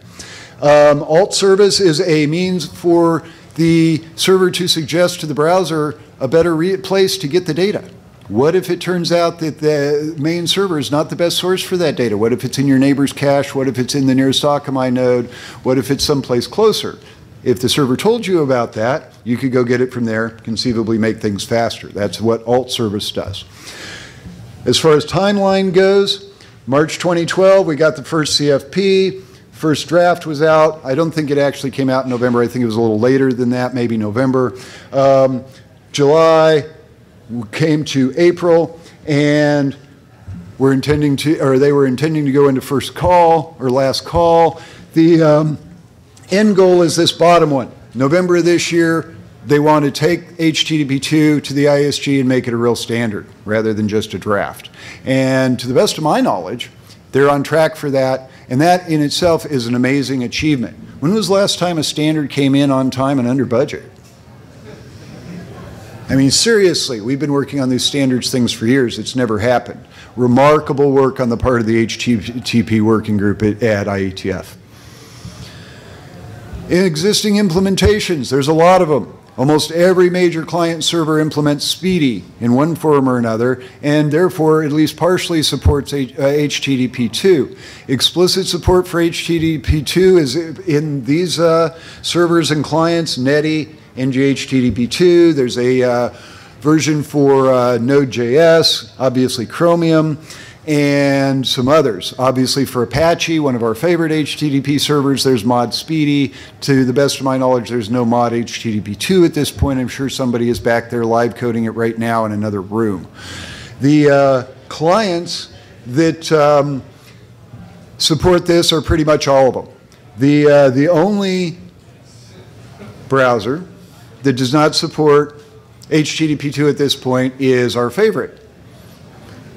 Alt service is a means for the server to suggest to the browser a better place to get the data. What if it turns out that the main server is not the best source for that data? What if it's in your neighbor's cache? What if it's in the nearest Akamai node? What if it's someplace closer? If the server told you about that, you could go get it from there, conceivably make things faster. That's what alt service does. As far as timeline goes, March 2012, we got the first CFP. First draft was out. I don't think it actually came out in November. I think it was a little later than that, maybe November. July came to April, and they were intending to go into first call or last call. The end goal is this bottom one. November of this year, they want to take HTTP2 to the ISG and make it a real standard rather than just a draft. And to the best of my knowledge, they're on track for that. And that in itself is an amazing achievement. When was the last time a standard came in on time and under budget? I mean, seriously, we've been working on these standards things for years. It's never happened. Remarkable work on the part of the HTTP working group at IETF. In existing implementations, there's a lot of them. Almost every major client server implements Speedy in one form or another, and therefore at least partially supports HTTP2. Explicit support for HTTP2 is in these servers and clients, Netty, NGHTTP2. There's a version for Node.js, obviously Chromium, and some others. Obviously for Apache, one of our favorite HTTP servers, there's mod Speedy. To the best of my knowledge, there's no mod HTTP2 at this point. I'm sure somebody is back there live coding it right now in another room. The clients that support this are pretty much all of them. The only browser that does not support HTTP2 at this point is our favorite,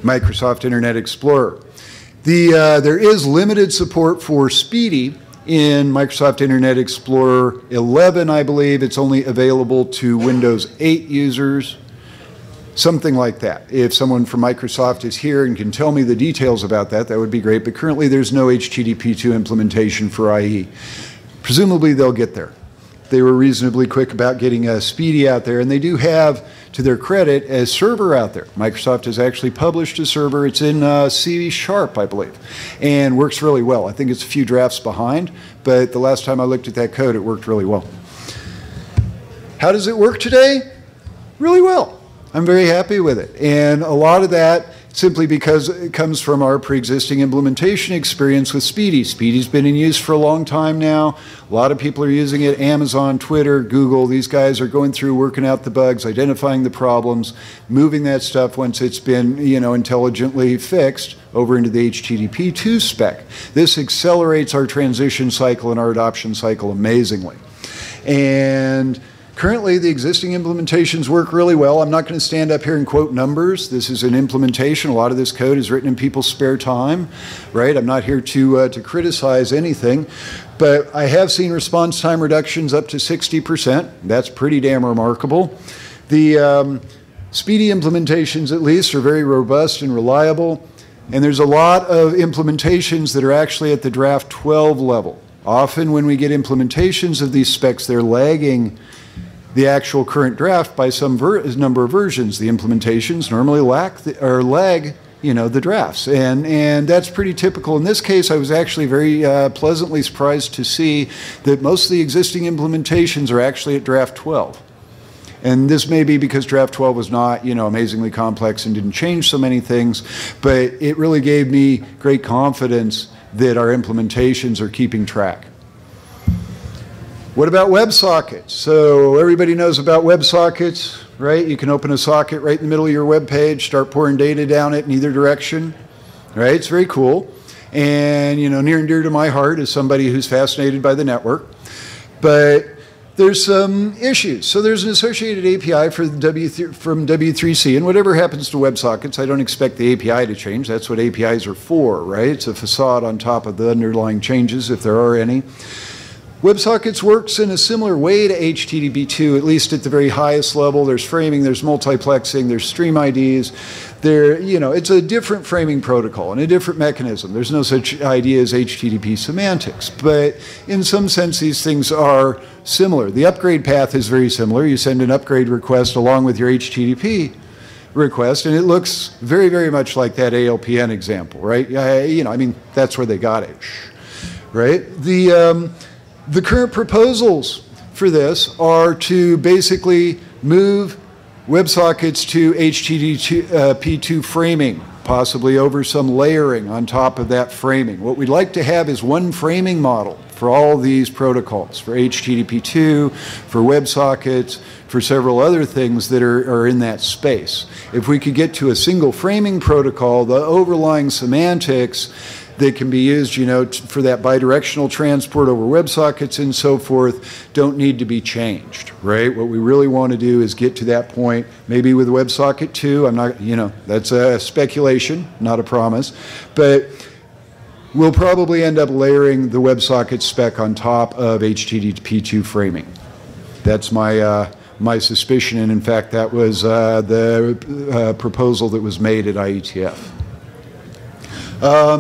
Microsoft Internet Explorer. There is limited support for Speedy in Microsoft Internet Explorer 11, I believe. It's only available to Windows 8 users. Something like that. If someone from Microsoft is here and can tell me the details about that, that would be great. But currently there's no HTTP2 implementation for IE. Presumably they'll get there. They were reasonably quick about getting a Speedy out there, and they do have, to their credit, a server out there. Microsoft has actually published a server. It's in C#, I believe, and works really well. I think it's a few drafts behind, but the last time I looked at that code, it worked really well. How does it work today? Really well. I'm very happy with it, and a lot of that simply because it comes from our pre-existing implementation experience with Speedy. Speedy's been in use for a long time now. A lot of people are using it. Amazon, Twitter, Google, these guys are going through, working out the bugs, identifying the problems, moving that stuff once it's been, intelligently fixed over into the HTTP2 spec. This accelerates our transition cycle and our adoption cycle amazingly. And currently, the existing implementations work really well. I'm not going to stand up here and quote numbers. This is an implementation. A lot of this code is written in people's spare time, right? I'm not here to criticize anything, but I have seen response time reductions up to 60%. That's pretty damn remarkable. The Speedy implementations, at least, are very robust and reliable, and there's a lot of implementations that are actually at the draft 12 level. Often when we get implementations of these specs, they're lagging the actual current draft by some number of versions. The implementations normally lag the drafts, and that's pretty typical. In this case, I was actually very pleasantly surprised to see that most of the existing implementations are actually at draft 12. And this may be because draft 12 was not, amazingly complex and didn't change so many things, but it really gave me great confidence that our implementations are keeping track. What about WebSockets? So everybody knows about WebSockets, right? You can open a socket right in the middle of your web page, start pouring data down it in either direction, right? It's very cool. And, near and dear to my heart as somebody who's fascinated by the network. But there's some issues. So there's an associated API from W3C, and whatever happens to WebSockets, I don't expect the API to change. That's what APIs are for, right? It's a facade on top of the underlying changes, if there are any. WebSockets works in a similar way to HTTP2, at least at the very highest level. There's framing, there's multiplexing, there's stream IDs. It's a different framing protocol and a different mechanism. There's no such idea as HTTP semantics, but in some sense these things are similar. The upgrade path is very similar. You send an upgrade request along with your HTTP request, and it looks very, very much like that ALPN example, right? That's where they got it, right? The current proposals for this are to basically move WebSockets to HTTP2 framing, possibly over some layering on top of that framing. What we'd like to have is one framing model for all these protocols, for HTTP2, for WebSockets, for several other things that are in that space. If we could get to a single framing protocol, the overlying semantics that can be used, for that bidirectional transport over WebSockets and so forth don't need to be changed, right? What we really want to do is get to that point, maybe with WebSocket 2. I'm not, that's a speculation, not a promise, but we'll probably end up layering the WebSocket spec on top of HTTP2 framing. That's my suspicion, and in fact, that was the proposal that was made at IETF.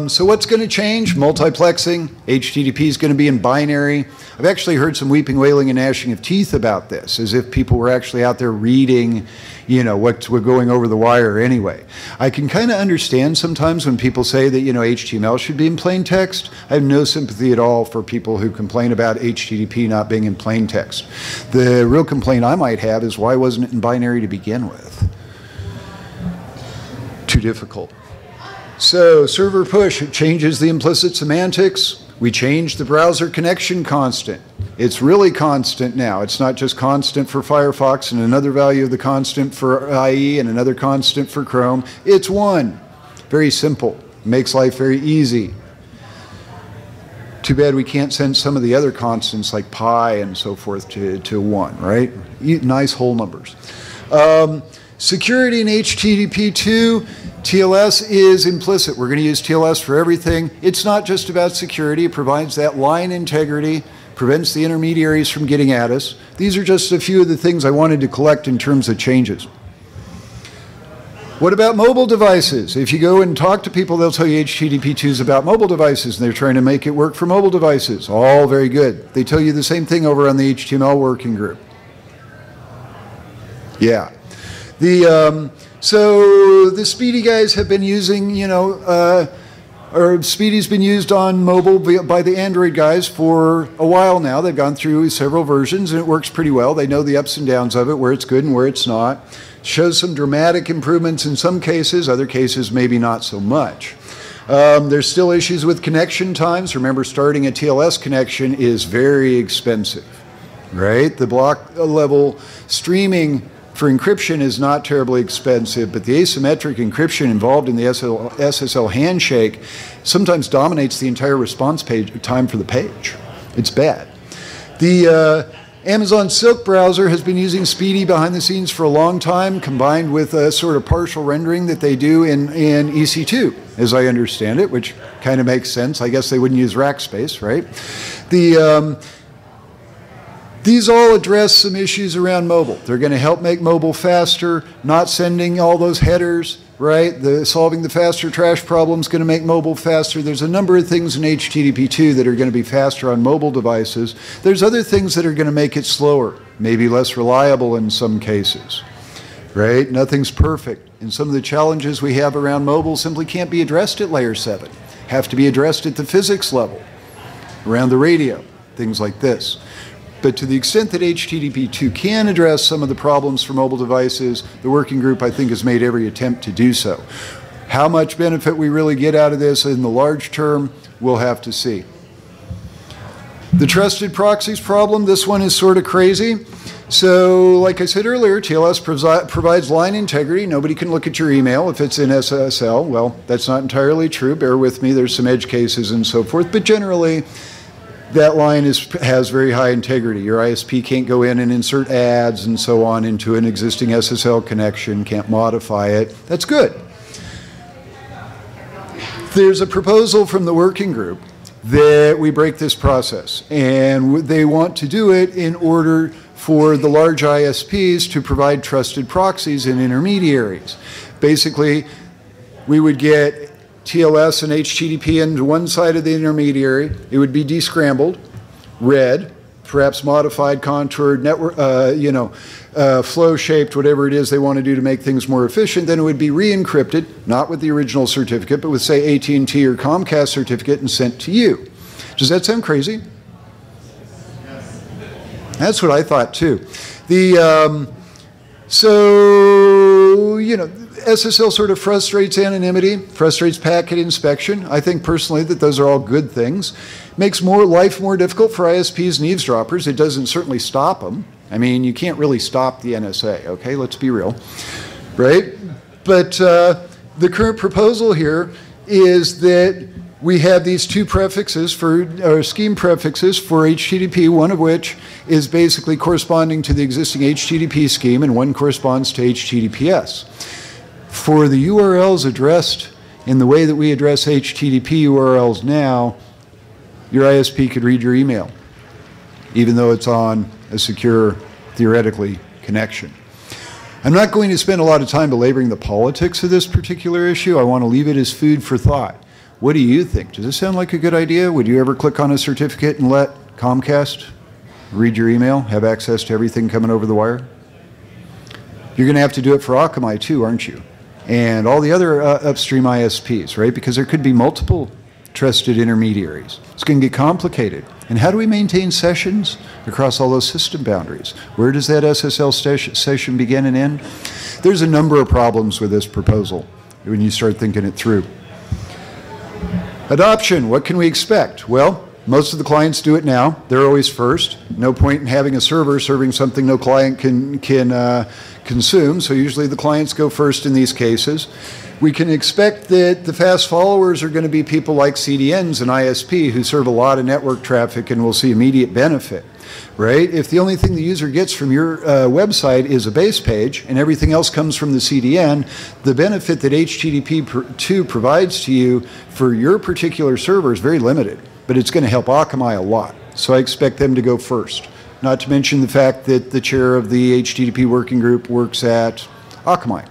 So what's going to change? Multiplexing. HTTP is going to be in binary. I've actually heard some weeping, wailing, and gnashing of teeth about this, as if people were actually out there reading, what we're going over the wire anyway. I can kind of understand sometimes when people say that, HTML should be in plain text. I have no sympathy at all for people who complain about HTTP not being in plain text. The real complaint I might have is why wasn't it in binary to begin with? Too difficult. So server push, it changes the implicit semantics. We changed the browser connection constant. It's really constant now. It's not just constant for Firefox and another value of the constant for IE and another constant for Chrome. It's 1. Very simple. Makes life very easy. Too bad we can't send some of the other constants like pi and so forth to 1, right? Nice whole numbers. Security in HTTP2, TLS is implicit. We're going to use TLS for everything. It's not just about security. It provides that line integrity, prevents the intermediaries from getting at us. These are just a few of the things I wanted to collect in terms of changes. What about mobile devices? If you go and talk to people, they'll tell you HTTP2 is about mobile devices, and they're trying to make it work for mobile devices. All very good. They tell you the same thing over on the HTML working group. Yeah. So the Speedy guys have been using, or Speedy's been used on mobile by the Android guys for a while now. They've gone through several versions, and it works pretty well. They know the ups and downs of it, where it's good and where it's not. Shows some dramatic improvements in some cases, other cases maybe not so much. There's still issues with connection times. Remember, starting a TLS connection is very expensive, right? The block level streaming for encryption is not terribly expensive, but the asymmetric encryption involved in the SSL handshake sometimes dominates the entire response page time for the page. It's bad. The Amazon Silk browser has been using Speedy behind the scenes for a long time, combined with a sort of partial rendering that they do in EC2, as I understand it, which kind of makes sense. I guess they wouldn't use rack space, right? These all address some issues around mobile. They're going to help make mobile faster, not sending all those headers, right? Solving the faster trash problem is going to make mobile faster. There's a number of things in HTTP2 that are going to be faster on mobile devices. There's other things that are going to make it slower, maybe less reliable in some cases, right? Nothing's perfect. And some of the challenges we have around mobile simply can't be addressed at layer 7. Have to be addressed at the physics level, around the radio, things like this. But to the extent that HTTP2 can address some of the problems for mobile devices, the working group, I think, has made every attempt to do so. How much benefit we really get out of this in the large term, we'll have to see. The trusted proxies problem, this one is sort of crazy. So, like I said earlier, TLS provides line integrity. Nobody can look at your email if it's in SSL. Well, that's not entirely true. Bear with me. There's some edge cases and so forth. But generally, that line has very high integrity. Your ISP can't go in and insert ads and so on into an existing SSL connection, can't modify it. That's good. There's a proposal from the working group that we break this process, and they want to do it in order for the large ISPs to provide trusted proxies and intermediaries. Basically, we would get TLS and HTTP into one side of the intermediary. It would be descrambled, read, perhaps modified, contoured, network, flow shaped, whatever it is they want to do to make things more efficient. Then it would be re-encrypted, not with the original certificate, but with, say, AT&T or Comcast certificate, and sent to you. Does that sound crazy? That's what I thought too. SSL sort of frustrates anonymity, frustrates packet inspection. I think personally that those are all good things. Makes life more difficult for ISPs and eavesdroppers. It doesn't certainly stop them. I mean, you can't really stop the NSA, okay? Let's be real, right? But the current proposal here is that we have these two prefixes scheme prefixes for HTTP, one of which is basically corresponding to the existing HTTP scheme, and one corresponds to HTTPS. For the URLs addressed in the way that we address HTTP URLs now, your ISP could read your email, even though it's on a secure, theoretically, connection. I'm not going to spend a lot of time belaboring the politics of this particular issue. I want to leave it as food for thought. What do you think? Does this sound like a good idea? Would you ever click on a certificate and let Comcast read your email, have access to everything coming over the wire? You're going to have to do it for Akamai too, aren't you? And all the other upstream ISPs, right? Because there could be multiple trusted intermediaries. It's going to get complicated. And how do we maintain sessions across all those system boundaries? Where does that SSL session begin and end? There's a number of problems with this proposal when you start thinking it through. Adoption, what can we expect? Well, most of the clients do it now. They're always first. No point in having a server serving something no client can consume, so usually the clients go first in these cases. We can expect that the fast followers are going to be people like CDNs and ISP who serve a lot of network traffic and will see immediate benefit, right? If the only thing the user gets from your website is a base page and everything else comes from the CDN, the benefit that HTTP2 provides to you for your particular server is very limited, but it's going to help Akamai a lot. So I expect them to go first. Not to mention the fact that the chair of the HTTP working group works at Akamai.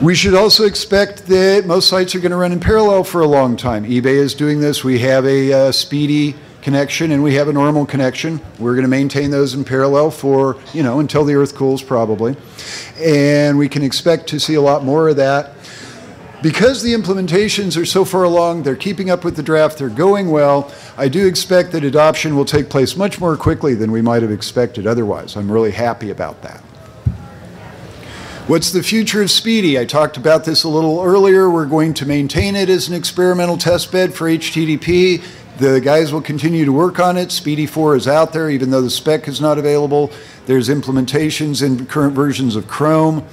We should also expect that most sites are going to run in parallel for a long time. eBay is doing this. We have a Speedy connection and we have a normal connection. We're going to maintain those in parallel for, until the earth cools probably. And we can expect to see a lot more of that. Because the implementations are so far along, they're keeping up with the draft, they're going well, I do expect that adoption will take place much more quickly than we might have expected otherwise. I'm really happy about that. What's the future of Speedy? I talked about this a little earlier. We're going to maintain it as an experimental testbed for HTTP. The guys will continue to work on it. Speedy 4 is out there, even though the spec is not available. There's implementations in current versions of Chrome.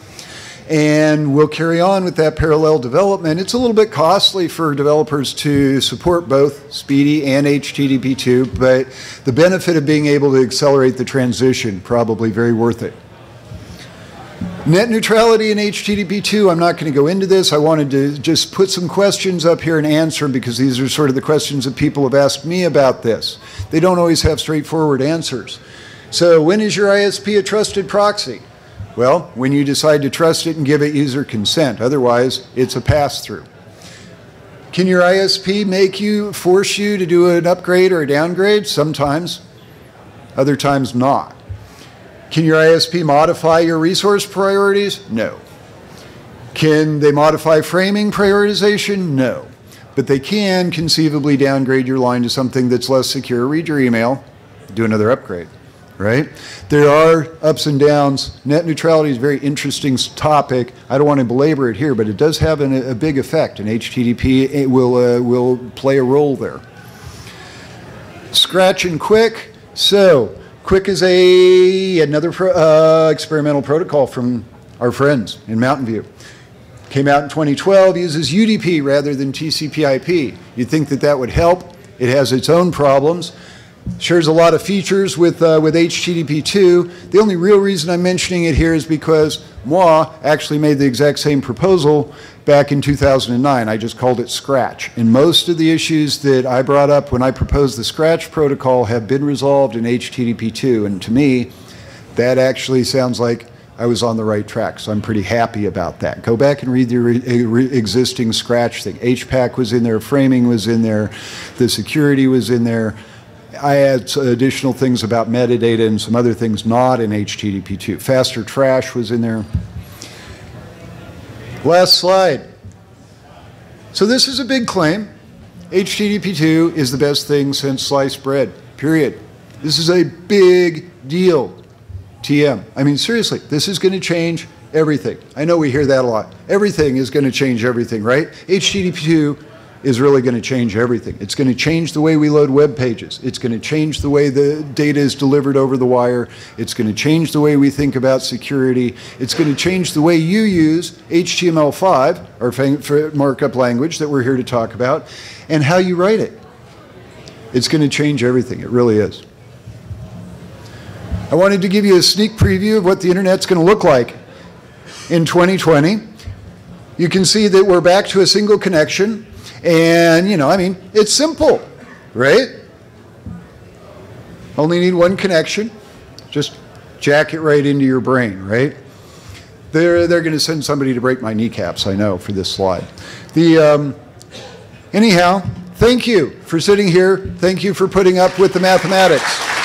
And we'll carry on with that parallel development. It's a little bit costly for developers to support both Speedy and HTTP2, but the benefit of being able to accelerate the transition, probably very worth it. Net neutrality in HTTP2, I'm not going to go into this. I wanted to just put some questions up here and answer them because these are sort of the questions that people have asked me about this. They don't always have straightforward answers. So when is your ISP a trusted proxy? Well, when you decide to trust it and give it user consent. Otherwise, it's a pass-through. Can your ISP force you to do an upgrade or a downgrade? Sometimes. Other times not. Can your ISP modify your resource priorities? No. Can they modify framing prioritization? No. But they can conceivably downgrade your line to something that's less secure. Read your email, do another upgrade, right? There are ups and downs. Net neutrality is a very interesting topic. I don't want to belabor it here, but it does have a big effect, and HTTP it will play a role there. Scratch and Quick. So, Quick is another experimental protocol from our friends in Mountain View. Came out in 2012, uses UDP rather than TCP/IP. You'd think that that would help. It has its own problems. Shares a lot of features with HTTP2. The only real reason I'm mentioning it here is because moi actually made the exact same proposal back in 2009. I just called it Scratch. And most of the issues that I brought up when I proposed the Scratch protocol have been resolved in HTTP2. And to me, that actually sounds like I was on the right track. So I'm pretty happy about that. Go back and read the existing Scratch thing. HPack was in there, framing was in there, the security was in there. I had additional things about metadata and some other things not in HTTP2. Faster trash was in there. Last slide. So this is a big claim. HTTP2 is the best thing since sliced bread, period. This is a big deal, TM. I mean, seriously, this is going to change everything. I know we hear that a lot. Everything is going to change everything, right? HTTP2 is really going to change everything. It's going to change the way we load web pages. It's going to change the way the data is delivered over the wire. It's going to change the way we think about security. It's going to change the way you use HTML5, our markup language that we're here to talk about, and how you write it. It's going to change everything. It really is. I wanted to give you a sneak preview of what the internet's going to look like in 2020. You can see that we're back to a single connection. And, I mean, it's simple, right? Only need one connection. Just jack it right into your brain, right? They're going to send somebody to break my kneecaps, I know, for this slide. Anyhow, thank you for sitting here. Thank you for putting up with the mathematics.